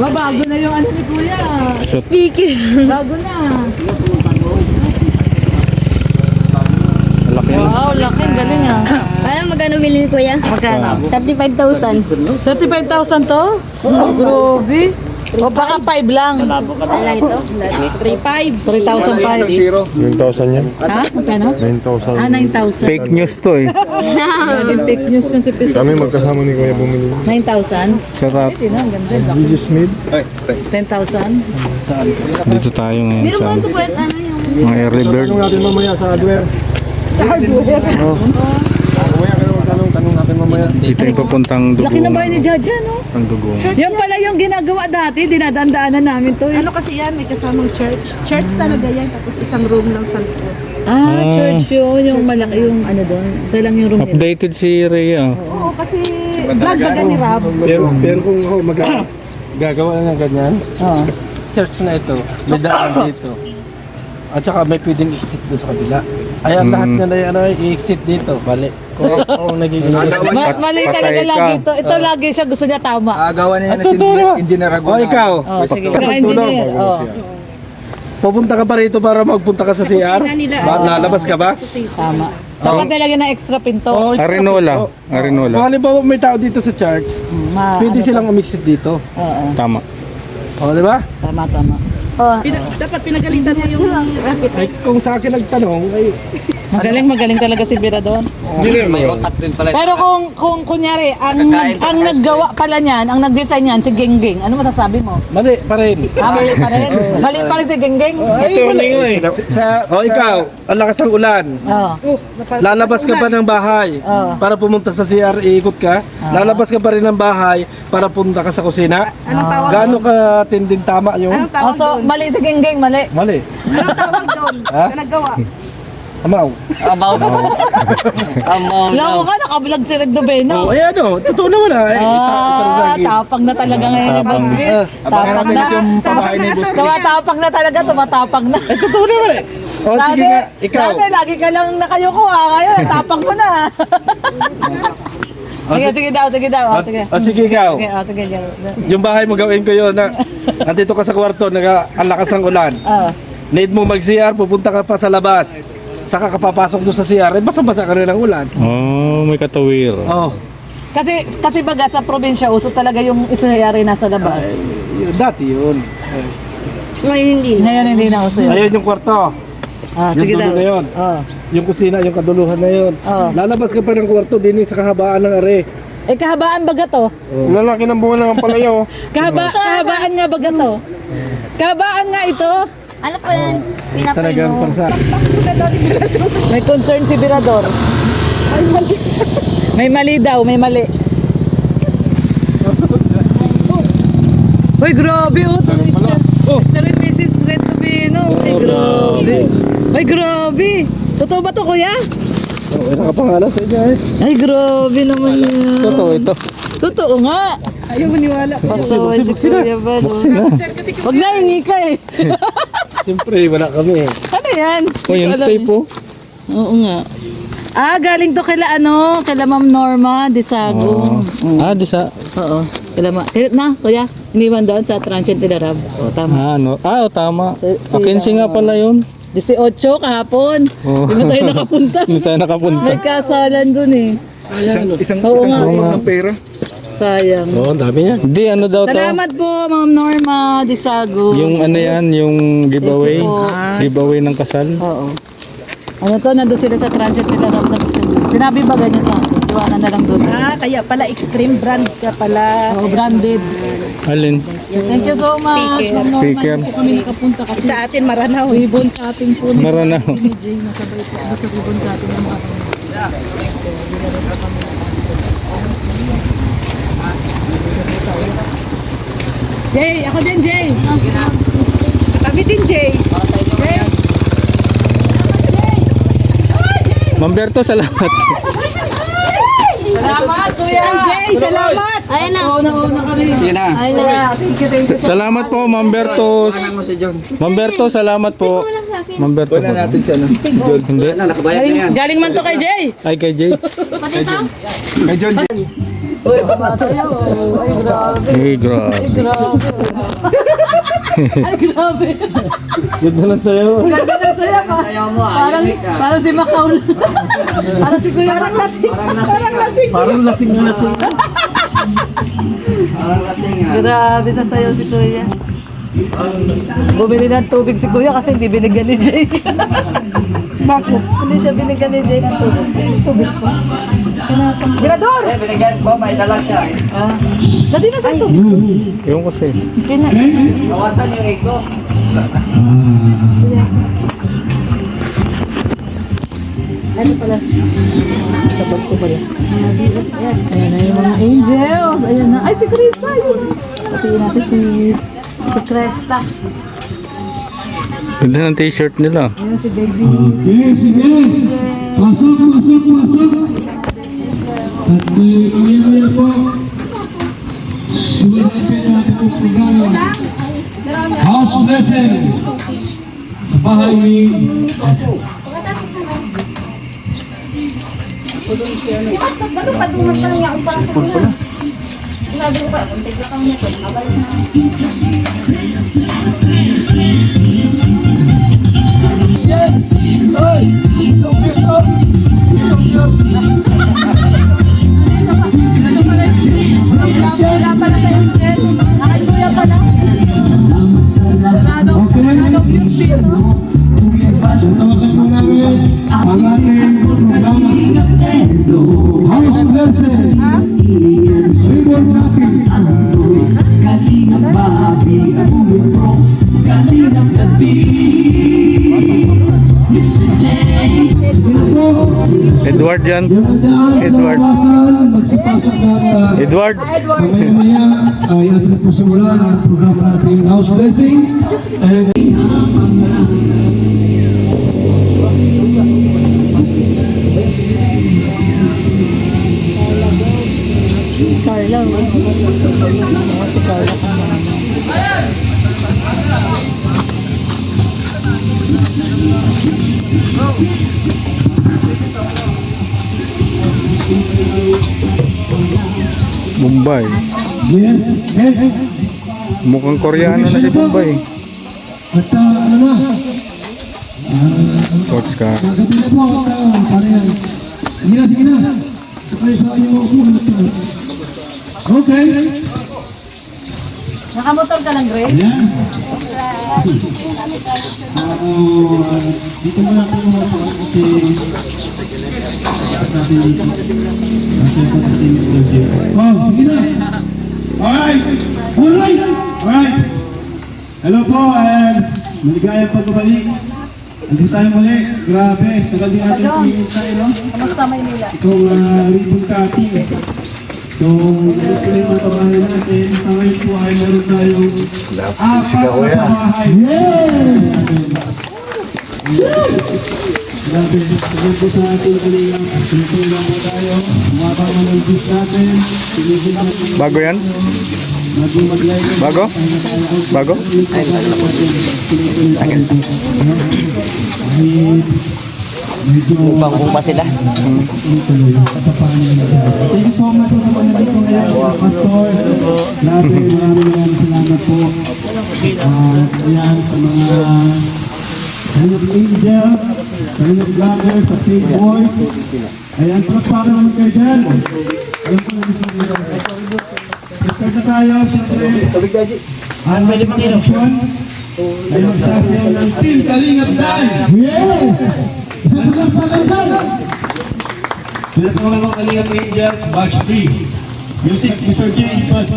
Bago na yung ano ni Kuya. Speaker. Bago na. Laki. Wow, laki. Galing ah. Ano magkano bili ni Kuya? Magkano? 35,000. 35,000 to? Grabe. O baka 5 lang. Ano ito? 3,500. 3,005. 9,000 yan. Ha? Magkano? 9,000. Ah, 9,000. Fake news to eh. Laging fake news yan si Piso. Kami magkasama ni Kuya bumili. 9,000? Sarap. Hindi na, ang ganda. Jesus made. 10,000? Dito tayo ngayon Meron sa ba ito po ano yung... mga early bird. Tanong natin mamaya sa hardware. Sa hardware. Mamaya ka naman tanong natin mamaya. Dito yung papuntang Laki dugong. na ba ni Jaja, no? Ang dugong. Yan pala yung ginagawa dati, dinadandaanan namin to. Ano kasi yan, may kasamang church. Church talaga yan, tapos isang room lang sa likod. Church yun, yung malaki yung ano doon. Isa lang yung room nila. Updated si Rhea. Oo, kasi vlog baga ni Rob. Pero kung ako gagawa ng ganyan, Oo. church na ito, may daan dito. At saka may pwedeng exit doon sa kabila. Ayan, lahat na yan ay i-exit dito. Bali. Kung ako nagiging... Mali talaga Patay lagi ka. ito. Ito lagi siya gusto niya tama. Agawan niya na si Engineer O ikaw, Oh, sige. Patulong. Engineer. Oh. pupunta ka pa rito para magpunta ka sa CR? kusina nila. Lalabas ka ba? Tama. Dapat nilagyan ng extra pinto. Oh, Arenola. Arenola. Kung halimbawa may tao dito sa church, pwede silang umixit dito. Oo. Tama. O, di ba? Tama, tama. Oh. Dapat pinagalitan mo yung Ay, kung sa akin nagtanong, ay... Magaling talaga si Bira doon. May utak din pala. Pero kung kunyari, ang naggawa pala niyan, ang nag-design niyan, si Genggeng, ano masasabi mo? Mali pa rin. Mali pa rin? Mali pa rin si Genggeng? Ay, mali eh. O, ikaw, ang lakas ng ulan. Oo. Lalabas ka pa ng bahay Oo. para pumunta sa CR, iikot ka. Lalabas ka pa rin ng bahay para pumunta ka sa kusina. anong tawag Gaano ka tinding tama yung... Anong Oh, tawag so, doon? mali si Genggeng, mali. Mali. Anong tawag doon? Ha? Sa naggawa? Amaw. Amaw. Amaw. Loko ka, nakablog si Red Oh, Doveno. ay ano, totoo naman ha. Tapang na talaga ngayon ni Boss Will. Tapang na. yung pabahay ni Boss. Tumatapang na talaga, tumatapang na. Ay, totoo naman eh. O, sige nga, ikaw. Dati, lagi ka lang nakayuko ha. Ngayon, tapang mo na. Sige daw. Oh, sige. O, sige ikaw. Okay, oh, sige. Yung bahay mo gawin ko yun na nandito ka sa kwarto, ang lakas ng ulan. Oh. Need mo mag-CR, pupunta ka pa sa labas. Saka ka papasok doon sa CR, eh, basa-basa ka rin ng ulan. Oh, may katawir. Oh, Kasi baga sa probinsya, uso talaga yung isinayari nasa labas. dati yun. Ngayon hindi na. Ngayon hindi na uso yun. Ayun yung kwarto. Ah, Yung sige dulo daw. na yun. Oh. Yung kusina, yung kaduluhan na yun. Oh. Lalabas ka pa ng kwarto din sa kahabaan ng are. Eh, kahabaan baga to? Lalaki ng bunga ng palayo. Kahabaan nga baga to? Kahabaan nga ito? Ano po yan? Talagang Pinapainom. pansa. May concern si Birador. May mali daw, may mali. Uy, grabe oh. Mr. and Mrs. Red Tobino. Ay, grabe. Ay, grabe. Totoo ba to, kuya? Oh, may nakapangalan sa inyo eh. Ay, grabe naman yan. Totoo ito. Totoo nga. Ayaw maniwala. Pasaway si buksi na. Kuya Bal. Kasi Huwag na, hingi ka eh. Siyempre, wala kami eh. Ano yan? Oh, yung Alam tape eh. oh. Oo nga. Galing to kaila kaila Ma'am Norma Desago. Di sa... Oo. Kaila na, kuya. Iniwan doon sa Transient Tilarab. O, tama. Tama. Si- Akinsi nga pala yun. 18 kahapon. Oo. Hindi na tayo nakapunta. Hindi tayo nakapunta. May kasalan dun eh. Isang Oo nga. sulong ng pera. Sayang. Oo, ang dami niya. Hindi, ano daw to? Salamat po, Ma'am Norma Desago. Yung ano yan, yung giveaway. Thank you po. Giveaway ng kasal. Oo. Ano to, nandun sila sa Transient Tilarab nag-studio. Sinabi ba ganyan sa akin? Iwanan na lang doon. kaya pala extreme brand ka pala. Oo, branded. Alin? Thank you so much, Ma'am Norma. Speaker. Hindi po kami nakapunta kasi Sa atin maranaw. ribbon cutting po. Maranaw. Ni Jay, nasabay po ako sa ribbon cutting ng mga Jay, ako din Jay. Kami din, Jay. Mamberto, salamat. Salamat, kuya. Jay, salamat. Ayun na. Una kami. Sige na. Ayun na. Thank you. Salamat po, Mambertos. Ano mo si John? Mamberto, salamat po. Wala sa akin. Mamberto. Wala natin siya na. Hindi. Nakabayad na yan. Galing man to kay Jay. Ay, kay Jay. Pati ito. Kay John. Uy, sumasayaw. Ay, grabe. Ay, grabe. Ay, grabe. Ay, grabe. Ganda lang sa'yo. Ganda ng saya ka. Parang si Macau. Parang si Kuya. Parang lasing. Parang lasing na lasing. Grabe sa sayaw si Kuya. Bumili ng tubig si Kuya kasi hindi binigyan ni Jay. Bakit? Hindi siya binigyan ni Jay ng tubig. Tubig po. Mirador! Binigyan ko, may dala siya. Ah. Dati na sa tubig. Yung kasi. Nawasan yung ego. Ano pala? Sabag ko pala. Ayan na yung mga angels. Ayan na. Ay, si Krista yun. Sabihin natin si Krista. Ganda ng t-shirt nila. Ayan si baby. Pasok. At iya po, suwalapin natin ang programa. House Blessing sa bahay ni Tawagan po namin ang ating programa. House Blessing Ribbon Cutting. Edward yan. Edward. Magsipasok na Edward. mamaya-maya ay ating po simulan ang programa natin House Blessing. And Carla. Si Carla kasama. Bombay. yes, Mukhang Koreano na si Bombay. at ano na, Coach ka. nagabi na po sa parehan. Sige na. Kayo sa inyo upuan na. Okay. Nakamotor ka lang, Grace? Ayan. Dito mo lang po mga po kasi oh, sige na. Alright. Hello po, and maligayang pagbabalik. Andito tayo muli. Grabe, tagal din natin pinintay, no? Kamusta Maynila? Itong ribbon cutting. So, ganito po yung mga pabahay natin. Sa ngayon po ay meron tayong apat na pabahay. Yes! Grabe, sagot po sa ating kalingap. Pinitulang po tayo. Umabang ng juice natin. Pinigil natin. Bago yan? Naging mag-like. Bago? Bago? Medyo Upang sila. thank you so much po naman nandito ngayon, Pastor. Natin, maraming salamat po. Ayan, sa mga Kalingap Angel, Kalingap Vlogger, sa Faith Boys. Ayan, palakpakan naman kayo dyan. Ayan po namin sa mga. Start na tayo, siyempre. Ang may limang eleksyon ay magsasayaw ng Team Kalingap Dance. Yes! Isang palakpakan dyan! Pinatawagan ng Kalingap Angels, Batch 3. Music, Mr. J. Butts.